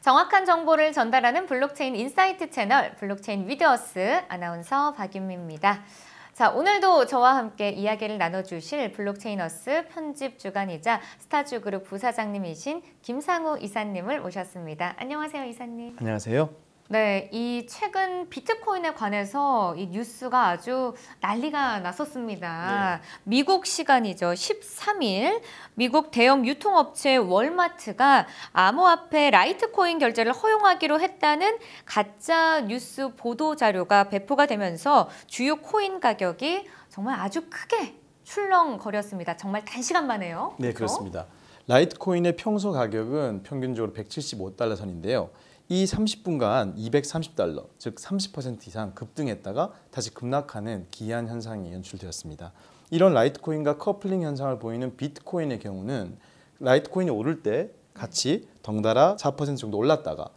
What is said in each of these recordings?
정확한 정보를 전달하는 블록체인 인사이트 채널 블록체인 위드어스 아나운서 박윤미입니다. 자, 오늘도 저와 함께 이야기를 나눠주실 블록체인어스 편집 주간이자 스타주그룹 부사장님이신 김상우 이사님을 모셨습니다. 안녕하세요, 이사님. 안녕하세요. 네, 이 최근 비트코인에 관해서 이 뉴스가 아주 난리가 났었습니다. 네. 미국 시간이죠. 13일 미국 대형 유통업체 월마트가 암호화폐 라이트코인 결제를 허용하기로 했다는 가짜 뉴스 보도 자료가 배포가 되면서 주요 코인 가격이 정말 아주 크게 출렁거렸습니다. 정말 단시간 만에요. 네, 그렇죠? 그렇습니다. 라이트코인의 평소 가격은 평균적으로 175달러 선인데요. 이 30분간 230달러, 즉 30% 이상 급등했다가 다시 급락하는 기이한 현상이 연출되었습니다. 이런 라이트코인과 커플링 현상을 보이는 비트코인의 경우는 라이트코인이 오를 때 같이 덩달아 4% 정도 올랐다가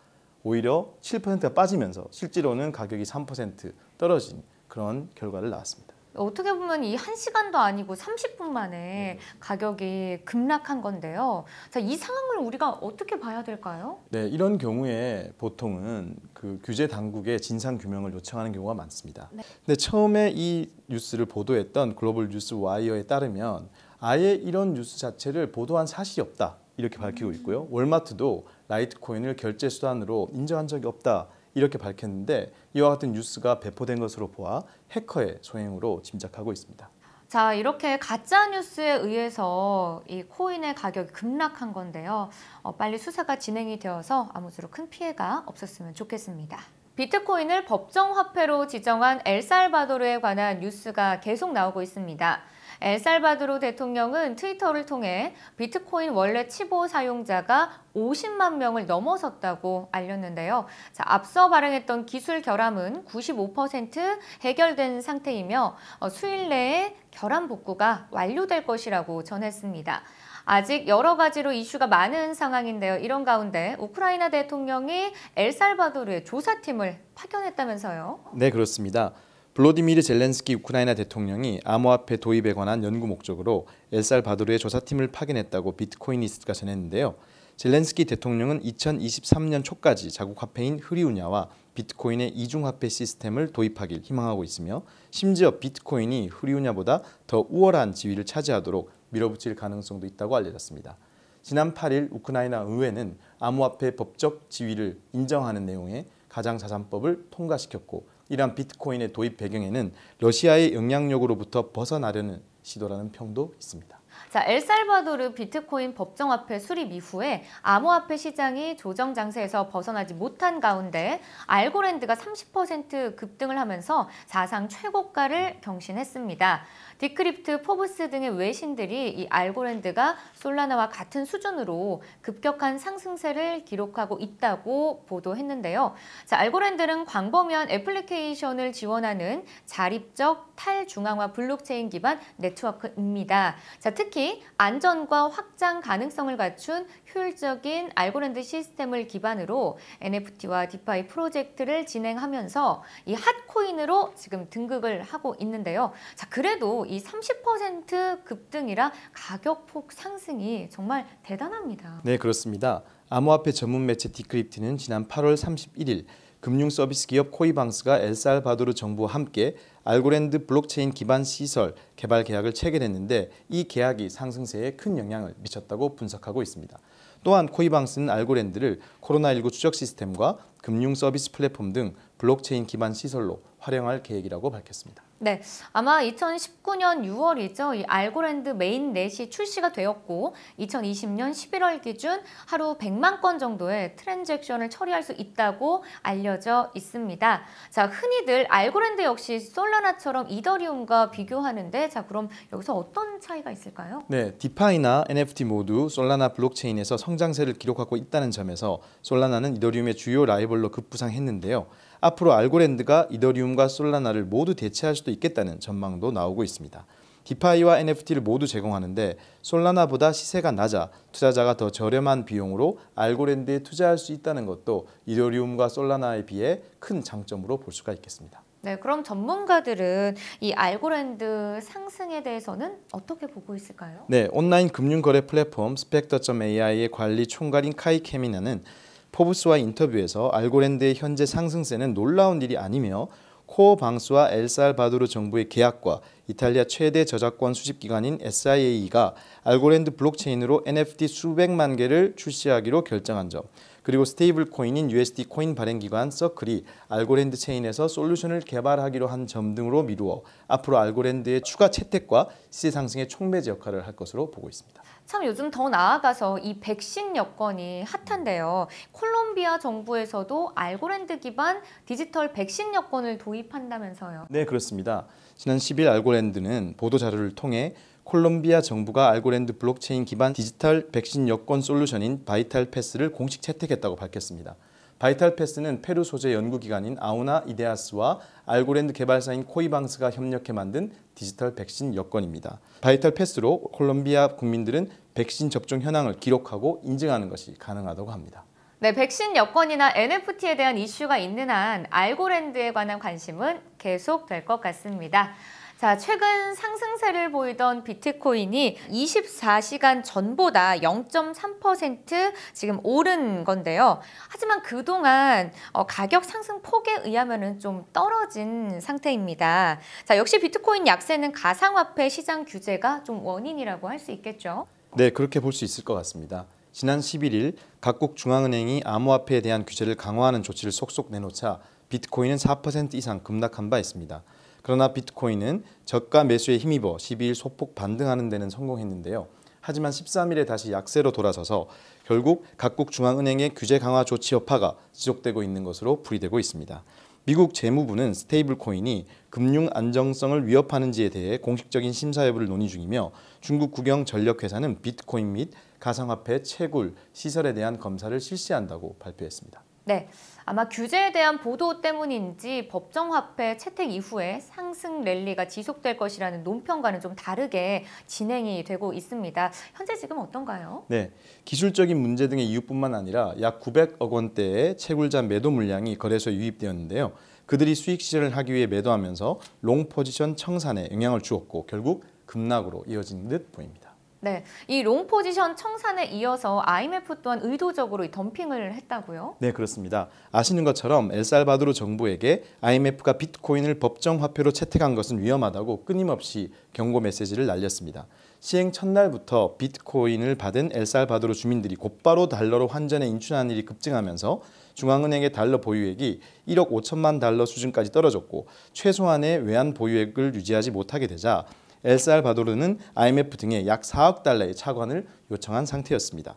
오히려 7%가 빠지면서 실제로는 가격이 3% 떨어진 그런 결과를 낳았습니다. 어떻게 보면 이 1시간도 아니고 30분 만에 가격이 급락한 건데요. 자, 이 상황을 우리가 어떻게 봐야 될까요? 네, 이런 경우에 보통은 그 규제 당국에 진상 규명을 요청하는 경우가 많습니다. 네. 근데 처음에 이 뉴스를 보도했던 글로벌 뉴스 와이어에 따르면 아예 이런 뉴스 자체를 보도한 사실이 없다 이렇게 밝히고 있고요. 월마트도 라이트코인을 결제 수단으로 인정한 적이 없다. 이렇게 밝혔는데 이와 같은 뉴스가 배포된 것으로 보아 해커의 소행으로 짐작하고 있습니다. 자, 이렇게 가짜 뉴스에 의해서 이 코인의 가격이 급락한 건데요. 빨리 수사가 진행이 되어서 아무쪼록 큰 피해가 없었으면 좋겠습니다. 비트코인을 법정 화폐로 지정한 엘살바도르에 관한 뉴스가 계속 나오고 있습니다. 엘살바도르 대통령은 트위터를 통해 비트코인 원래 치보 사용자가 50만 명을 넘어섰다고 알렸는데요. 자, 앞서 발행했던 기술 결함은 95% 해결된 상태이며 수일 내에 결함 복구가 완료될 것이라고 전했습니다. 아직 여러 가지로 이슈가 많은 상황인데요. 이런 가운데 우크라이나 대통령이 엘살바도르에 조사팀을 파견했다면서요? 네, 그렇습니다. 블로디미르 젤렌스키 우크라이나 대통령이 암호화폐 도입에 관한 연구 목적으로 엘살바도르에 조사팀을 파견했다고 비트코이니스트가 전했는데요. 젤렌스키 대통령은 2023년 초까지 자국 화폐인 흐리우냐와 비트코인의 이중화폐 시스템을 도입하길 희망하고 있으며 심지어 비트코인이 흐리우냐보다 더 우월한 지위를 차지하도록 밀어붙일 가능성도 있다고 알려졌습니다. 지난 8일 우크라이나 의회는 암호화폐 법적 지위를 인정하는 내용의 가상자산법을 통과시켰고 이러한 비트코인의 도입 배경에는 러시아의 영향력으로부터 벗어나려는 시도라는 평도 있습니다. 자, 엘살바도르 비트코인 법정화폐 수립 이후에 암호화폐 시장이 조정 장세에서 벗어나지 못한 가운데 알고랜드가 30% 급등을 하면서 사상 최고가를 경신했습니다. 디크립트, 포브스 등의 외신들이 이 알고랜드가 솔라나와 같은 수준으로 급격한 상승세를 기록하고 있다고 보도했는데요. 자, 알고랜드는 광범위한 애플리케이션을 지원하는 자립적 탈중앙화 블록체인 기반 네트워크입니다. 자, 특히 안전과 확장 가능성을 갖춘 효율적인 알고랜드 시스템을 기반으로 NFT와 디파이 프로젝트를 진행하면서 이 핫코인으로 지금 등극을 하고 있는데요. 자, 그래도 이 30% 급등이라 가격폭 상승이 정말 대단합니다. 네, 그렇습니다. 암호화폐 전문 매체 디크립트는 지난 8월 31일 금융 서비스 기업 코이방스가 엘살바도르 정부와 함께 알고랜드 블록체인 기반 시설 개발 계약을 체결했는데 이 계약이 상승세에 큰 영향을 미쳤다고 분석하고 있습니다. 또한 코이방스는 알고랜드를 코로나19 추적 시스템과 금융 서비스 플랫폼 등 블록체인 기반 시설로 활용할 계획이라고 밝혔습니다. 네, 아마 2019년 6월이죠. 이 알고랜드 메인넷이 출시가 되었고 2020년 11월 기준 하루 100만 건 정도의 트랜잭션을 처리할 수 있다고 알려져 있습니다. 자, 흔히들 알고랜드 역시 솔라나처럼 이더리움과 비교하는데 자, 그럼 여기서 어떤 차이가 있을까요? 네, 디파이나 NFT 모두 솔라나 블록체인에서 성장세를 기록하고 있다는 점에서 솔라나는 이더리움의 주요 라이벌로 급부상했는데요. 앞으로 알고랜드가 이더리움과 솔라나를 모두 대체할 수도 있겠다는 전망도 나오고 있습니다. 디파이와 NFT를 모두 제공하는데 솔라나보다 시세가 낮아 투자자가 더 저렴한 비용으로 알고랜드에 투자할 수 있다는 것도 이더리움과 솔라나에 비해 큰 장점으로 볼 수가 있겠습니다. 네, 그럼 전문가들은 이 알고랜드 상승에 대해서는 어떻게 보고 있을까요? 네, 온라인 금융거래 플랫폼 스펙터.ai의 관리 총괄인 카이 케미나는 포브스와 인터뷰에서 알고랜드의 현재 상승세는 놀라운 일이 아니며 코어 방스와 엘살바도르 정부의 계약과 이탈리아 최대 저작권 수집 기관인 SIAE가 알고랜드 블록체인으로 NFT 수백만 개를 출시하기로 결정한 점, 그리고 스테이블 코인인 USD 코인 발행 기관 서클이 알고랜드 체인에서 솔루션을 개발하기로 한 점 등으로 미루어 앞으로 알고랜드의 추가 채택과 시세 상승의 촉매제 역할을 할 것으로 보고 있습니다. 참 요즘 더 나아가서 이 백신 여건이 핫한데요. 콜롬비아 정부에서도 알고랜드 기반 디지털 백신 여건을 도입한다면서요. 네, 그렇습니다. 지난 10일 알고랜드는 보도 자료를 통해 콜롬비아 정부가 알고랜드 블록체인 기반 디지털 백신 여권 솔루션인 바이탈 패스를 공식 채택했다고 밝혔습니다. 바이탈 패스는 페루 소재 연구기관인 아우나 이데아스와 알고랜드 개발사인 코이방스가 협력해 만든 디지털 백신 여권입니다. 바이탈 패스로 콜롬비아 국민들은 백신 접종 현황을 기록하고 인증하는 것이 가능하다고 합니다. 네, 백신 여건이나 NFT에 대한 이슈가 있는 한 알고랜드에 관한 관심은 계속될 것 같습니다. 자, 최근 상승세를 보이던 비트코인이 24시간 전보다 0.3% 지금 오른 건데요. 하지만 그동안 가격 상승 폭에 의하면 좀 떨어진 상태입니다. 자, 역시 비트코인 약세는 가상화폐 시장 규제가 좀 원인이라고 할 수 있겠죠? 네, 그렇게 볼 수 있을 것 같습니다. 지난 11일 각국 중앙은행이 암호화폐에 대한 규제를 강화하는 조치를 속속 내놓자 비트코인은 4% 이상 급락한 바 있습니다. 그러나 비트코인은 저가 매수에 힘입어 12일 소폭 반등하는 데는 성공했는데요. 하지만 13일에 다시 약세로 돌아서서 결국 각국 중앙은행의 규제 강화 조치 여파가 지속되고 있는 것으로 풀이되고 있습니다. 미국 재무부는 스테이블 코인이 금융 안정성을 위협하는지에 대해 공식적인 심사 여부를 논의 중이며 중국 국영 전력회사는 비트코인 및 가상화폐, 채굴, 시설에 대한 검사를 실시한다고 발표했습니다. 네, 아마 규제에 대한 보도 때문인지 법정화폐 채택 이후에 상승 랠리가 지속될 것이라는 논평과는 좀 다르게 진행이 되고 있습니다. 현재 지금 어떤가요? 네, 기술적인 문제 등의 이유뿐만 아니라 약 900억 원대의 채굴자 매도 물량이 거래소에 유입되었는데요. 그들이 수익 실현을 하기 위해 매도하면서 롱 포지션 청산에 영향을 주었고 결국 급락으로 이어진 듯 보입니다. 네, 이 롱 포지션 청산에 이어서 IMF 또한 의도적으로 덤핑을 했다고요? 네, 그렇습니다. 아시는 것처럼 엘살바도르 정부에게 IMF가 비트코인을 법정 화폐로 채택한 것은 위험하다고 끊임없이 경고 메시지를 날렸습니다. 시행 첫날부터 비트코인을 받은 엘살바도르 주민들이 곧바로 달러로 환전에 인출하는 일이 급증하면서 중앙은행의 달러 보유액이 1억 5천만 달러 수준까지 떨어졌고 최소한의 외환 보유액을 유지하지 못하게 되자 엘살바도르는 IMF 등에 약 4억 달러의 차관을 요청한 상태였습니다.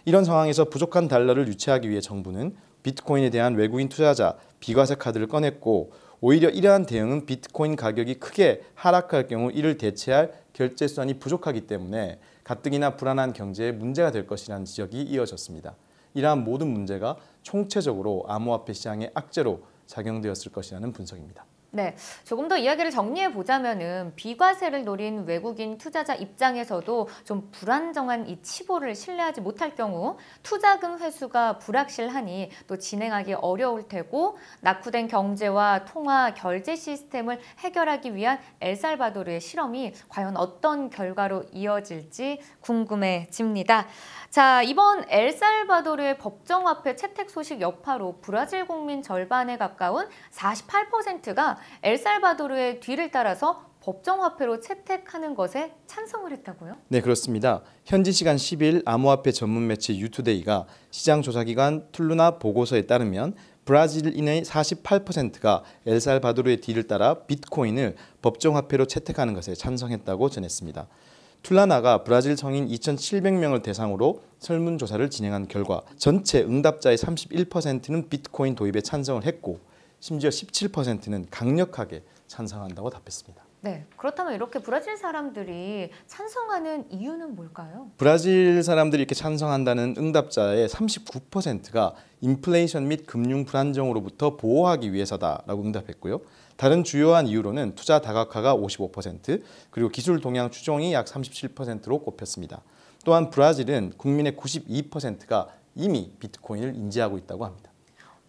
이런 상황에서 부족한 달러를 유치하기 위해 정부는 비트코인에 대한 외국인 투자자 비과세 카드를 꺼냈고 오히려 이러한 대응은 비트코인 가격이 크게 하락할 경우 이를 대체할 결제 수단이 부족하기 때문에 가뜩이나 불안한 경제에 문제가 될 것이라는 지적이 이어졌습니다. 이러한 모든 문제가 총체적으로 암호화폐 시장의 악재로 작용되었을 것이라는 분석입니다. 네, 조금 더 이야기를 정리해 보자면은 비과세를 노린 외국인 투자자 입장에서도 좀 불안정한 이 치보를 신뢰하지 못할 경우 투자금 회수가 불확실하니 또 진행하기 어려울 테고 낙후된 경제와 통화 결제 시스템을 해결하기 위한 엘살바도르의 실험이 과연 어떤 결과로 이어질지 궁금해집니다. 자, 이번 엘살바도르의 법정화폐 채택 소식 여파로 브라질 국민 절반에 가까운 48%가 엘살바도르의 뒤를 따라서 법정화폐로 채택하는 것에 찬성을 했다고요? 네, 그렇습니다. 현지 시간 10일 암호화폐 전문 매체 유투데이가 시장 조사기관 툴루나 보고서에 따르면 브라질인의 48%가 엘살바도르의 뒤를 따라 비트코인을 법정화폐로 채택하는 것에 찬성했다고 전했습니다. 툴라나가 브라질 성인 2,700명을 대상으로 설문조사를 진행한 결과 전체 응답자의 31%는 비트코인 도입에 찬성을 했고 심지어 17%는 강력하게 찬성한다고 답했습니다. 네, 그렇다면 이렇게 브라질 사람들이 찬성하는 이유는 뭘까요? 브라질 사람들이 이렇게 찬성한다는 응답자의 39%가 인플레이션 및 금융 불안정으로부터 보호하기 위해서다라고 응답했고요. 다른 주요한 이유로는 투자 다각화가 55%, 그리고 기술 동향 추종이 약 37%로 꼽혔습니다. 또한 브라질은 국민의 92%가 이미 비트코인을 인지하고 있다고 합니다.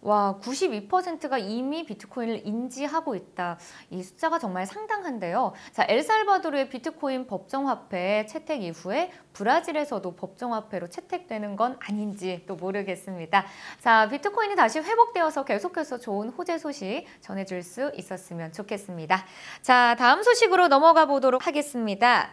와, 92%가 이미 비트코인을 인지하고 있다. 이 숫자가 정말 상당한데요. 자, 엘살바도르의 비트코인 법정화폐 채택 이후에 브라질에서도 법정화폐로 채택되는 건 아닌지 또 모르겠습니다. 자, 비트코인이 다시 회복되어서 계속해서 좋은 호재 소식 전해줄 수 있었으면 좋겠습니다. 자, 다음 소식으로 넘어가 보도록 하겠습니다.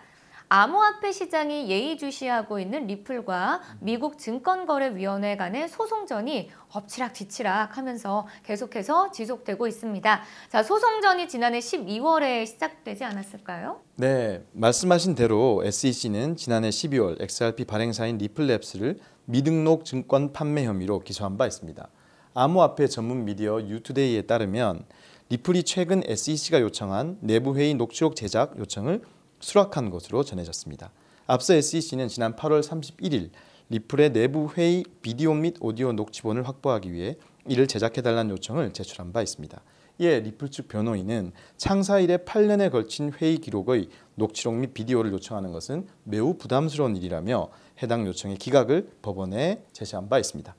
암호화폐 시장이 예의주시하고 있는 리플과 미국 증권거래위원회 간의 소송전이 엎치락뒤치락 하면서 계속해서 지속되고 있습니다. 자, 소송전이 지난해 12월에 시작되지 않았을까요? 네, 말씀하신 대로 SEC는 지난해 12월 XRP 발행사인 리플랩스를 미등록 증권 판매 혐의로 기소한 바 있습니다. 암호화폐 전문 미디어 뉴투데이에 따르면 리플이 최근 SEC가 요청한 내부회의 녹취록 제작 요청을 수락한 것으로 전해졌습니다. 앞서 SEC는 지난 8월 31일 리플의 내부 회의 비디오 및 오디오 녹취본을 확보하기 위해 이를 제작해달라는 요청을 제출한 바 있습니다. 이에 리플 측 변호인은 창사 이래 8년에 걸친 회의 기록의 녹취록 및 비디오를 요청하는 것은 매우 부담스러운 일이라며 해당 요청의 기각을 법원에 제시한 바 있습니다.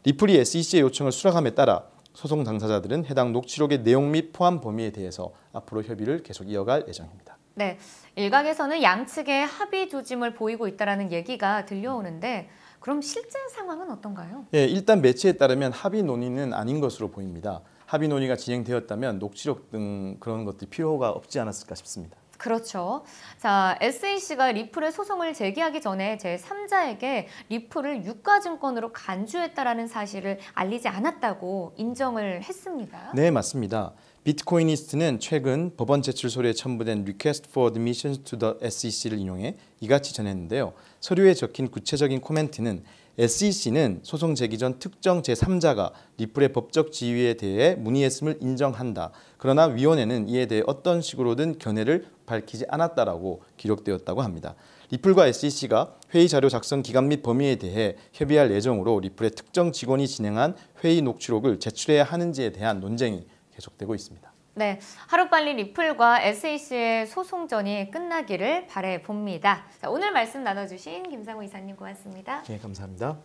리플이 SEC의 요청을 수락함에 따라 소송 당사자들은 해당 녹취록의 내용 및 포함 범위에 대해서 앞으로 협의를 계속 이어갈 예정입니다. 네, 일각에서는 양측의 합의 조짐을 보이고 있다는 얘기가 들려오는데 그럼 실제 상황은 어떤가요? 예, 일단 매체에 따르면 합의 논의는 아닌 것으로 보입니다. 합의 논의가 진행되었다면 녹취록 등 그런 것들이 필요가 없지 않았을까 싶습니다. 그렇죠. 자, SEC가 리플의 소송을 제기하기 전에 제3자에게 리플을 유가증권으로 간주했다라는 사실을 알리지 않았다고 인정을 했습니다. 네, 맞습니다. 비트코이니스트는 최근 법원 제출 서류에 첨부된 Request for Admission to the SEC를 인용해 이같이 전했는데요. 서류에 적힌 구체적인 코멘트는 SEC는 소송 제기 전 특정 제3자가 리플의 법적 지위에 대해 문의했음을 인정한다. 그러나 위원회는 이에 대해 어떤 식으로든 견해를 밝히지 않았다라고 기록되었다고 합니다. 리플과 SEC가 회의 자료 작성 기간 및 범위에 대해 협의할 예정으로 리플의 특정 직원이 진행한 회의 녹취록을 제출해야 하는지에 대한 논쟁이 계속되고 있습니다. 네, 하루빨리 리플과 SEC의 소송전이 끝나기를 바라봅니다. 자, 오늘 말씀 나눠주신 김상우 이사님 고맙습니다. 네, 감사합니다.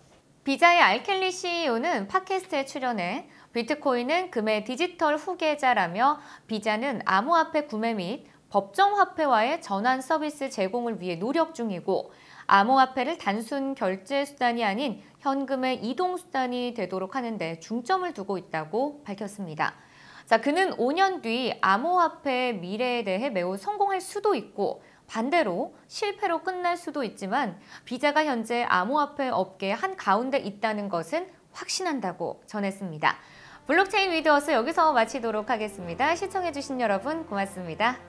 비자의 알켈리 CEO는 팟캐스트에 출연해 비트코인은 금의 디지털 후계자라며 비자는 암호화폐 구매 및 법정화폐와의 전환 서비스 제공을 위해 노력 중이고 암호화폐를 단순 결제 수단이 아닌 현금의 이동 수단이 되도록 하는 데 중점을 두고 있다고 밝혔습니다. 자, 그는 5년 뒤 암호화폐의 미래에 대해 매우 성공할 수도 있고 반대로 실패로 끝날 수도 있지만 비자가 현재 암호화폐 업계의 한가운데 있다는 것은 확신한다고 전했습니다. 블록체인 위드워스 여기서 마치도록 하겠습니다. 시청해주신 여러분 고맙습니다.